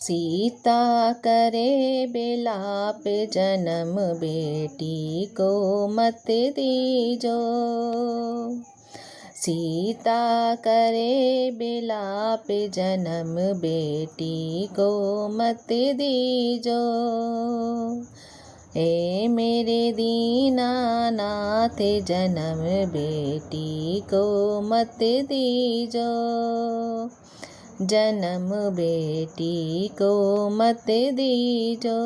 सीता करे बिलाप जन्म बेटी को मत दीजो। सीता करे बिलाप जन्म बेटी को मत दीजो। ए मेरे दीनानाथ जन्म बेटी को मत दीजो। जन्म बेटी को मत दीजो।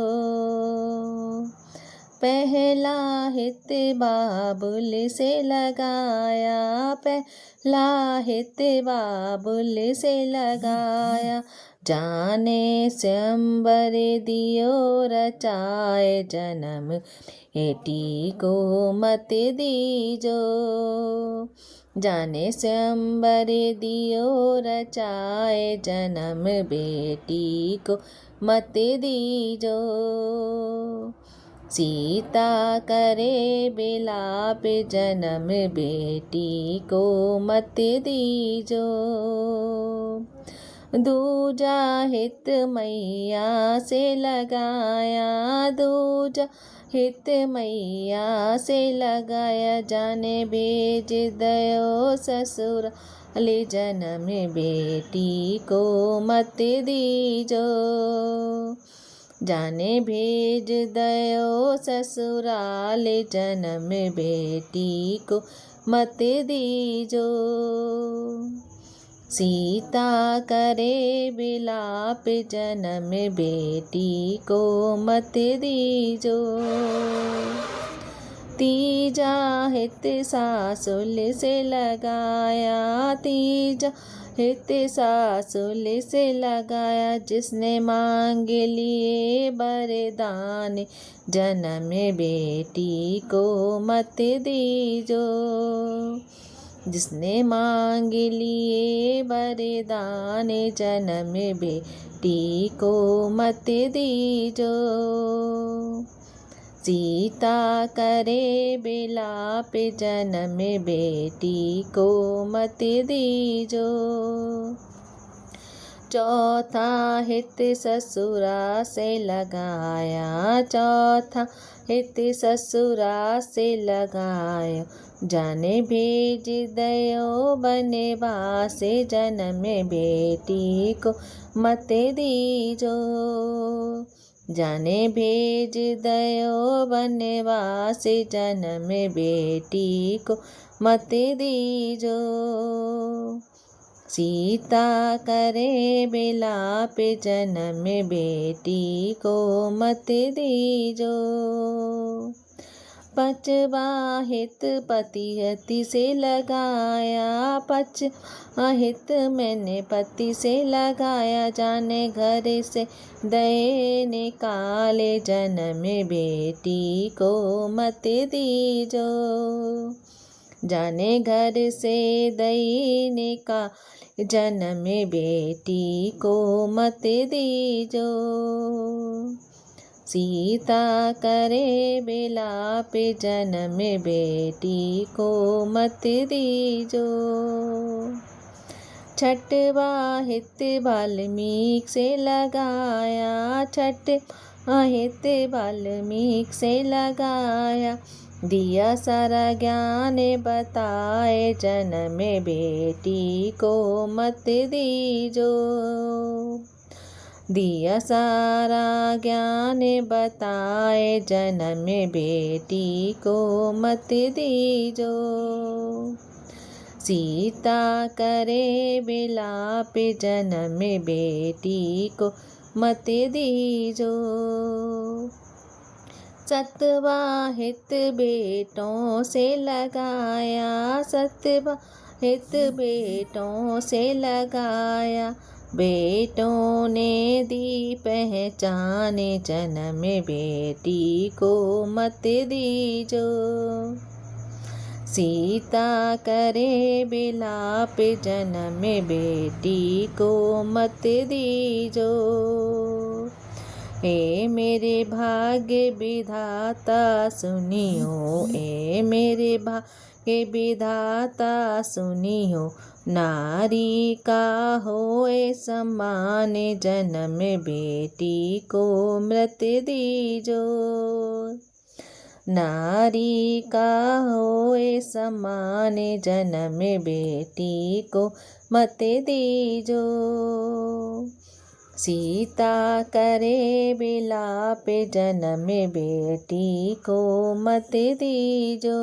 पहला हित बाबुल से लगाया, पहला हित बाबुल से लगाया। जाने स्वयंवर दियो रचाए, जन्म बेटी को मत दीजो। जाने स्वयंवर दियो रचाए, जन्म बेटी को मत दीजो। सीता करे बिलाप जन्म बेटी को मत दीजो। दूजा हित मैया से लगाया, दूजा हित मैया से लगाया। जाने भेज दयो ससुर ले, जन्म बेटी को मत दीजो। जाने भेज दयो ससुराल, जन्म बेटी को मत दीजो। सीता करे बिलाप जन्म बेटी को मत दीजो। तीजा हित सासुल से लगाया, तीजा हित सासुल से लगाया। जिसने मांग लिए वरदान, जन्म बेटी को मत दीजो। जिसने मांग लिए वरदान, जन्म बेटी को मत दीजो। सीता करे बिलाप जन्म बेटी को मत दीजो। चौथा हित ससुरा से लगाया, चौथा हित ससुरा से लगाया। जाने भेज दयो बनवास, जन्म बेटी को मत दीजो। जाने भेज दयो बनवास, जन्म बेटी को मत दीजो। सीता करे बिलाप जन्म बेटी को मत दीजो। पचवा हित पति से लगाया, पचवा हित मैंने पति से लगाया। जाने घर से दये निकाले, जन्म बेटी को मत दीजो। जाने घर से दये निकाले, जन्म बेटी को मत दीजो। सीता करे बिलाप जन्म बेटी को मत दीजो। छठवा हित वाल्मीकि से लगाया, छठवा हित वाल्मीकि से लगाया। दिया सारा ज्ञान बताए, जन्म बेटी को मत दीजो। दिया सारा ज्ञान बताए, जन्म बेटी को मत दीजो। सीता करे बिलाप जन्म बेटी को मत दीजो। सतवा हित बेटों से लगाया, सतवा हित बेटों से लगाया। बेटों ने दी पहचान, जन्म बेटी को मत दीजो। सीता करे बिलाप जन्म बेटी को मत दीजो। हे मेरे भाग्य विधाता सुनियो, हे मेरे भाग्य विधाता सुनियो। नारी का होए सम्मान, जन्म बेटी को मृत दीजो। नारी का होए सम्मान, जन्म बेटी को मत दीजो। सीता करे विलाप, जन्म बेटी को मत दीजो।